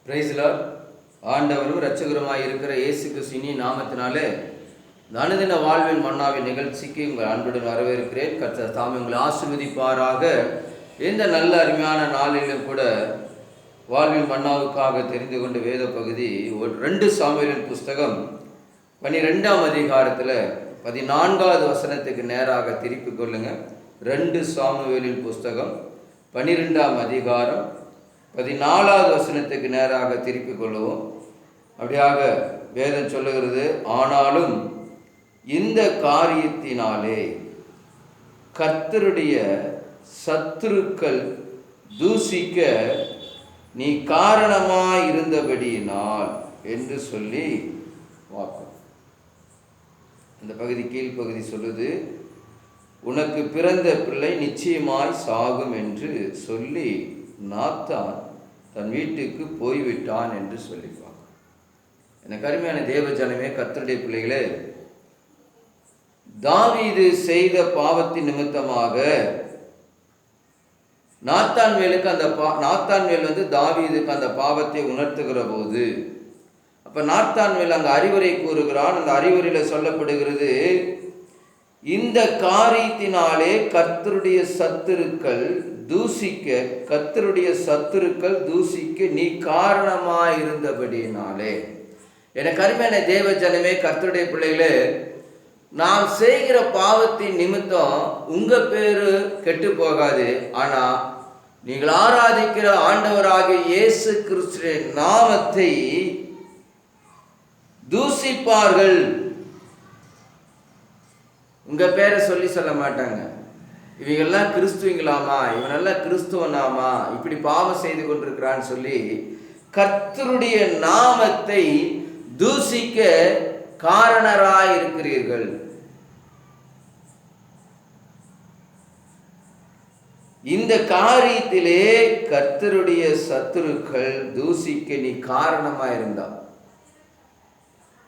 Price Lord. ஆண்டவரும் இரட்சகருமாய் இருக்கிற இயேசு கிறிஸ்துவின் நாமத்தினாலே அனுதின வாழ்வின் மன்னாவின் நிகழ்ச்சிக்கு உங்கள் அன்புடன் வரவேற்கிறேன். கர்த்தர் தாமே உங்களை ஆசீர்வதிப்பாராக. இந்த நல்ல அருமையான நாளிலும் கூட வாழ்வின் மன்னாவுக்காக தெரிந்து கொண்ட வேத பகுதி 2 சாமுவேலின் புஸ்தகம் 12ஆம் அதிகாரத்தில் 14வது வசனத்துக்கு நேராக திருப்பிக் கொள்ளுங்க. 2 சாமுவேலின் புஸ்தகம் 12ஆம் அதிகாரம் 14வது வசனத்துக்கு நேராக திருப்பிக் கொள்ளுவோம். அப்படியாக வேதம் சொல்லுகிறது, ஆனாலும் இந்த காரியத்தினாலே கர்த்தருடைய சத்துருக்கள் தூசிக்க நீ காரணமாயிருந்தபடியினால் என்று சொல்லி வாக்கு. அந்த பகுதி கீழ்ப்பகுதி சொல்லுது, உனக்கு பிறந்த பிள்ளை நிச்சயமாய் சாகும் என்று சொல்லி நாத்தான் தன் வீட்டுக்கு போய்விட்டான் என்று சொல்லிப்பாங்க. எனக்கு அருமையான தேவ ஜனமே, கர்த்தருடைய பிள்ளைகளே, தாவீது செய்த பாவத்தின் நிமித்தமாக நாத்தான்வேலுக்கு நாத்தான்வேல் தாவீதுக்கு அந்த பாவத்தை உணர்த்துகிற போது, அப்ப நாத்தான்வேல் அங்க அறிவுரை கூறுகிறான். அந்த அறிவுரையில சொல்லப்படுகிறது, இந்த காரியத்தினாலே கர்த்தருடைய சத்துருக்கள் தூசிக்க நீ காரணமாயிருந்தபடினாலே. எனக்கு அருமையான தேவ ஜனமே, கர்த்தருடைய பிள்ளைகளே, நாம் செய்கிற பாவத்தின் நிமித்தம் உங்க பேரு கெட்டு போகாது. ஆனா நீங்கள் ஆராதிக்கிற ஆண்டவராகிய இயேசு கிறிஸ்துவின் நாமத்தை தூசிப்பார்கள். உங்க பேரை சொல்ல மாட்டாங்க. இவங்கெல்லாம் கிறிஸ்துவங்களாமா, இவனெல்லாம் கிறிஸ்துவனாமா, இப்படி பாவம் செய்து கொண்டிருக்கிறான்னு சொல்லி கர்த்தருடைய நாமத்தை தூசிக்க காரணராய் இருக்கிறீர்கள். இந்த காரியத்திலே கர்த்தருடைய சத்துருக்கள் தூசிக்க நீ காரணமாயிருந்தா.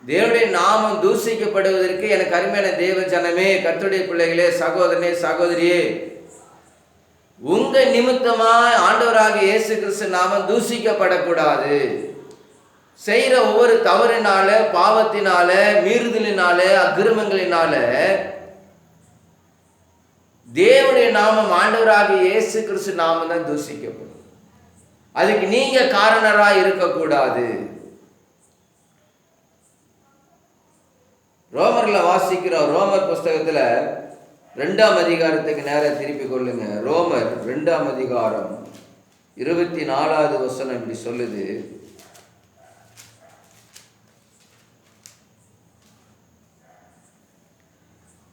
தேவனுடைய நாமம் தூசிக்கப்படுவதற்கு எனக்கு அருமையான தேவ ஜனமே, கர்த்தருடைய பிள்ளைகளே, சகோதரனே சகோதரியே, உங்க நிமித்தமா ஆண்டவராகிய இயேசு கிறிஸ்து நாமம் தூசிக்கப்படக்கூடாது. செய்கிற ஒவ்வொரு தவறினால, பாவத்தினால, மீறுதலினால, அக்கிரமங்களினால தேவனுடைய நாமம், ஆண்டவராகிய இயேசு கிறிஸ்து நாமம் தான் தூசிக்கப்படும். அதுக்கு நீங்க காரணராக இருக்கக்கூடாது. ரோமர்ல வாசிக்கிறோம். ரோமர் புஸ்தகத்துல 2ஆம் அதிகாரத்துக்கு நேரம் திருப்பி கொள்ளுங்க. ரோமர் 2ஆம் அதிகாரம் 24வது வசனம் இப்படி சொல்லுது,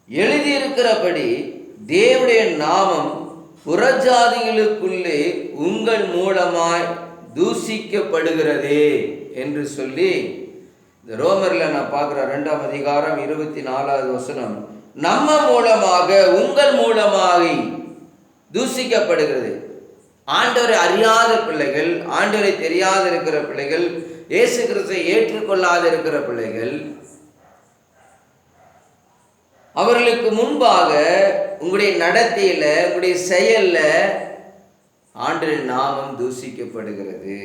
எழுதியிருக்கிறபடி தேவனுடைய நாமம் புறஜாதிகளுக்குள்ளே உங்கள் மூலமாய் தூசிக்கப்படுகிறதே என்று சொல்லி, இந்த ரோமர்ல நான் பார்க்குற 2ஆம் அதிகாரம் 24வது வசனம், நம்ம மூலமாக உங்கள் மூலமாக தூசிக்கப்படுகிறது. ஆண்டவரை அறியாத பிள்ளைகள், ஆண்டவரை தெரியாத இருக்கிற பிள்ளைகள், இயேசு கிறிஸ்துவை ஏற்றுக்கொள்ளாத இருக்கிற பிள்ளைகள், அவர்களுக்கு முன்பாக உங்களுடைய நடத்தையில, உங்களுடைய செயல்ல ஆண்டவரின் நாமம் தூசிக்கப்படுகிறது.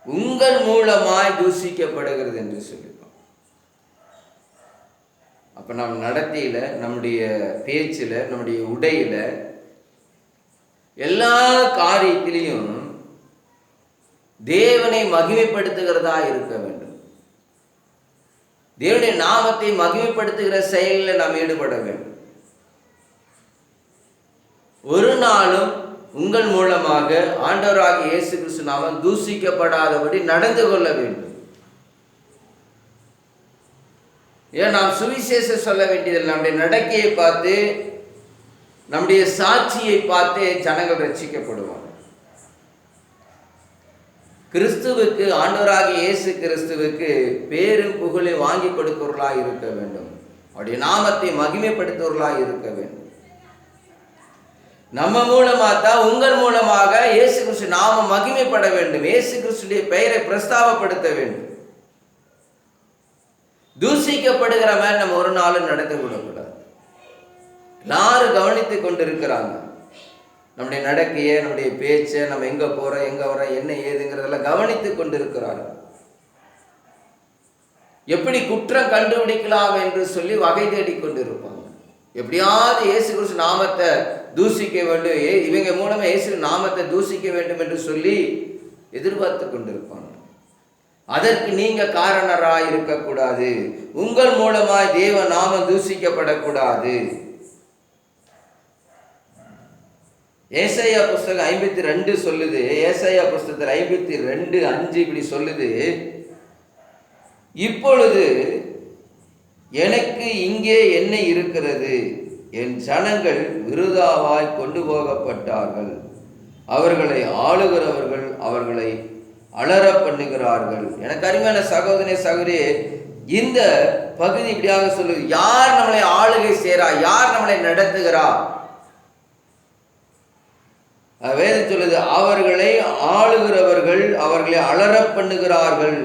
உங்கள் மூலமாய் தூசிக்கப்படுகிறது என்று சொல்லியிருக்கோம். அப்ப நம்ம நடத்தையில, நம்முடைய பேச்சில், நம்முடைய உடையில, எல்லா காரியத்திலையும் தேவனை மகிமைப்படுத்துகிறதா இருக்க வேண்டும். தேவனுடைய நாமத்தை மகிமைப்படுத்துகிற செயலில் நாம் ஈடுபட வேண்டும். ஒரு நாளும் உங்கள் மூலமாக ஆண்டவராகிய இயேசு கிறிஸ்து நாமம் தூசிக்கப்படாதபடி நடந்து கொள்ள வேண்டும். ஏன் நாம் சுவிசேஷம் சொல்ல வேண்டியதில்லை. நம்முடைய நடக்கையை பார்த்து, நம்முடைய சாட்சியை பார்த்து ஜனங்கள் ரட்சிக்கப்படுவாங்க. கிறிஸ்துவுக்கு, ஆண்டவராகிய இயேசு கிறிஸ்துவுக்கு பேரும் புகழை வாங்கி கொடுக்கிறவர்களாக இருக்க வேண்டும். அவருடைய நாமத்தை மகிமைப்படுத்துவர்களாக இருக்க வேண்டும். நம்ம மூலமா தான், உங்கள் மூலமாக இயேசு கிறிஸ்து நாமம் மகிமைப்பட வேண்டும். இயேசு கிறிஸ்துடைய பெயரை பிரஸ்தாபப்படுத்த வேண்டும். தூசிக்கப்படுகிற மாதிரி நம்ம ஒரு நாளும் நடந்து விடக்கூடாது. எல்லாரும் கவனித்துக் கொண்டிருக்கிறாங்க. நம்முடைய நடக்கையை, நம்முடைய பேச்சை, நம்ம எங்கே போகிறோம், எங்கே வரோம், என்ன ஏதுங்கிறதெல்லாம் கவனித்து கொண்டு இருக்கிறார்கள். எப்படி குற்றம் கண்டுபிடிக்கலாம் என்று சொல்லி வகை தேடி கொண்டு இருப்பாங்க. எப்படியாவது இயேசு கிறிஸ்து நாமத்தை தூசிக்க வேண்டும், இவங்க மூலமா இயேசு நாமத்தை தூசிக்க வேண்டும் என்று சொல்லி எதிர்பார்த்து கொண்டிருப்பாங்க. அதற்கு நீங்க காரணராய் இருக்கக்கூடாது. உங்கள் மூலமாய் தேவ நாமம் தூசிக்கப்படக்கூடாது. ஏசாயா புஸ்தகம் 52 சொல்லுது. ஏசாயா புஸ்தகத்தில் 52:5 இப்படி சொல்லுது, இப்பொழுது எனக்கு இங்கே என்ன இருக்கிறது, என் ஜனங்கள் விருதாவாய் கொண்டு போகப்பட்டார்கள், அவர்களை ஆளுகிறவர்கள் அவர்களை அலற பண்ணுகிறார்கள். எனக்கு அருமையான சகோதரனே சகோதரியே, இந்த பகுதி இப்படியாக சொல்லுது, யார் நம்மளை ஆளுகை செய்கிறா, யார் நம்மளை நடத்துகிறா? வேதம் சொல்லுது, அவர்களை ஆளுகிறவர்கள் அவர்களை அலற பண்ணுகிறார்கள்,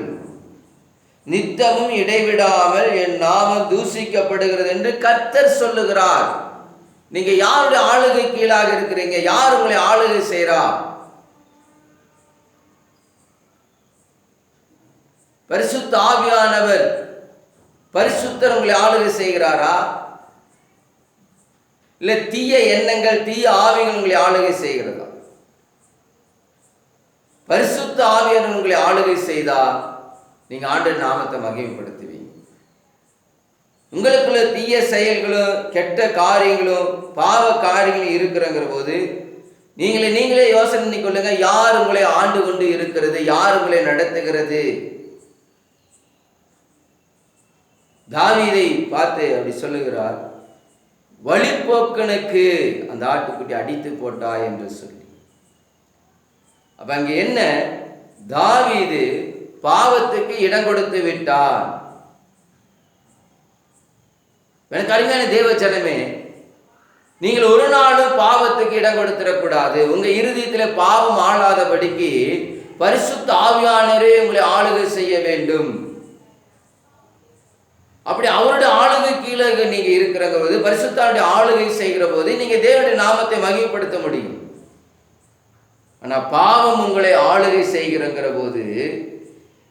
நித்தமும் இடைவிடாமல் என் நாமம் தூசிக்கப்படுகிறது என்று கர்த்தர் சொல்லுகிறார். நீங்க யாருடைய ஆளுகை கீழாக இருக்கிறீங்க? யார் உங்களை ஆளுகை செய்கிறா? பரிசுத்த ஆவியானவர், பரிசுத்தர் உங்களை ஆளுகை செய்கிறாரா? இல்ல தீய எண்ணங்கள், தீய ஆவிகள் உங்களை ஆளுகை செய்கிறதா? பரிசுத்த ஆவியானவர் உங்களை ஆளுகை செய்தா நீங்க ஆண்டவர் நாமத்தை மகிமைப்படுத்துவீங்க. உங்களுக்குள்ள தீய செயல்களும் கெட்ட காரியங்களும் பாவ காரியங்களும் இருக்கிறங்கிற போது நீங்களே யோசனை பண்ணிக்கொள்ளுங்க, யார் உங்களை ஆண்டு கொண்டு இருக்கிறது, யார் உங்களை நடத்துகிறது? தாவீதை பார்த்து அப்படி சொல்லுகிறார், வழிபோக்கனுக்கு அந்த ஆட்டுக்குட்டி அடித்து போட்டாய் என்று சொல்லி. அப்ப அங்க என்ன, தாவீது பாவத்துக்கு இடம் கொடுத்து விட்டார். எனக்கு அருமையான தேவ ஜனமே, நீங்கள் ஒரு நாளும் பாவத்துக்கு இடம் கொடுத்துடக்கூடாது. உங்க இருதயத்தில் பாவம் ஆளாதபடிக்கு பரிசுத்த ஆவியானவரே உங்களை ஆளுகை செய்ய வேண்டும். அப்படி அவருடைய ஆளுகை கீழே நீங்க இருக்கிற போது, பரிசுத்தாவுடைய ஆளுகை செய்கிற போது நீங்க தேவனுடைய நாமத்தை மகிமைப்படுத்த முடியும். ஆனா பாவம் உங்களை ஆளுகை செய்கிறங்கிற போது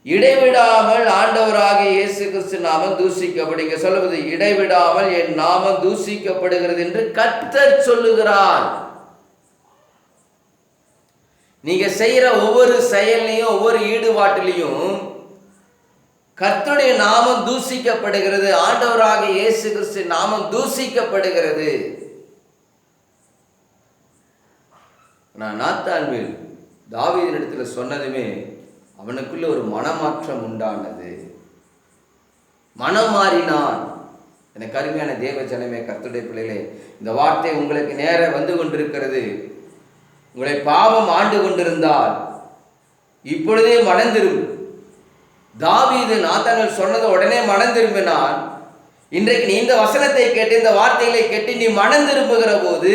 இடைவிடாமல் ஆண்டவராகிய இயேசு கிறிஸ்து நாமம் தூசிக்கப்படுங்க சொல்லுவது, இடைவிடாமல் என் நாமம் தூசிக்கப்படுகிறது என்று கர்த்தர் சொல்லுகிறார். நீங்க செய்யற ஒவ்வொரு செயலையும், ஒவ்வொரு ஈடுபாட்டிலையும் கர்த்தருடைய நாமம் தூசிக்கப்படுகிறது, ஆண்டவராகிய இயேசு கிறிஸ்து நாமம் தூசிக்கப்படுகிறது. நான் நாத்தான்மேல் தாவீதினிடத்துல சொன்னதுமே அவனுக்குள்ள ஒரு மனமாற்றம் உண்டானது, மனம் மாறினான். எனக்கு அருமையான தேவ ஜனமே, கர்த்தருடைய பிள்ளைகளே, இந்த வார்த்தை உங்களுக்கு நேர வந்து கொண்டிருக்கிறது. உங்களை பாவம் ஆண்டு கொண்டிருந்தால் இப்பொழுதே மனம் திரும்பு. தாவீது நாத்தான்மேல் சொன்னது உடனே மனம் திரும்பினான். இன்றைக்கு நீ இந்த வசனத்தை கேட்டு, இந்த வார்த்தைகளை கேட்டு நீ மனம் திரும்புகிற போது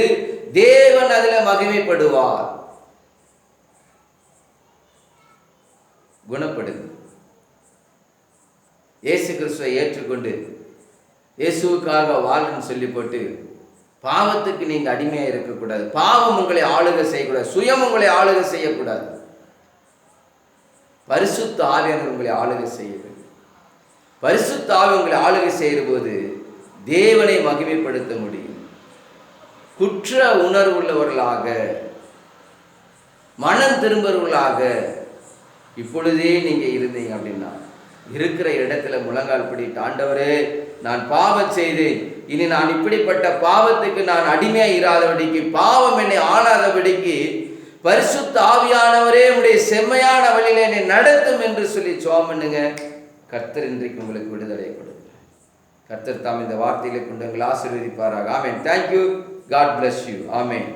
தேவன் அதில் மகிமைப்படுவார். குணப்படுது. இயேசு கிறிஸ்துவை ஏற்றுக்கொண்டு இயேசுவுக்காக வாழன்னு சொல்லி போட்டு பாவத்துக்கு நீங்க அடிமையா இருக்கக்கூடாது. பாவம் உங்களை ஆளுகை செய்யக்கூடாது. சுயம் உங்களை ஆளுகை செய்யக்கூடாது. பரிசுத்த ஆவியானவர் உங்களை ஆளுகை செய்ய வேண்டும். பரிசுத்த ஆவி உங்களை ஆளுகை செய்கிற போது தேவனை மகிமைப்படுத்த முடியும். குற்ற உணர்வுள்ளவர்களாக, மனம் திரும்புவர்களாக இப்பொழுதே நீங்க இருந்தீங்க அப்படின்னா, இருக்கிற இடத்துல முழங்கால் பிடிட்டு, ஆண்டவரே நான் பாவம் செய்தேன், இனி நான் இப்படிப்பட்ட பாவத்துக்கு நான் அடிமையா இராதபடிக்கு, பாவம் என்னை ஆளாதபடிக்கு பரிசுத்த ஆவியானவரே உடைய செம்மையான வழியில என்னை நடத்தும் என்று சொல்லி ஜெபம் பண்ணுங்க. கர்த்தர் இன்றைக்கு உங்களுக்கு விடுதலை கொடுக்கிறார். கர்த்தர் தாம் இந்த வார்த்தைகளை கொண்டு உங்களை ஆசீர்வதிப்பாராக. ஆமென். Thank you. God bless you. Amen.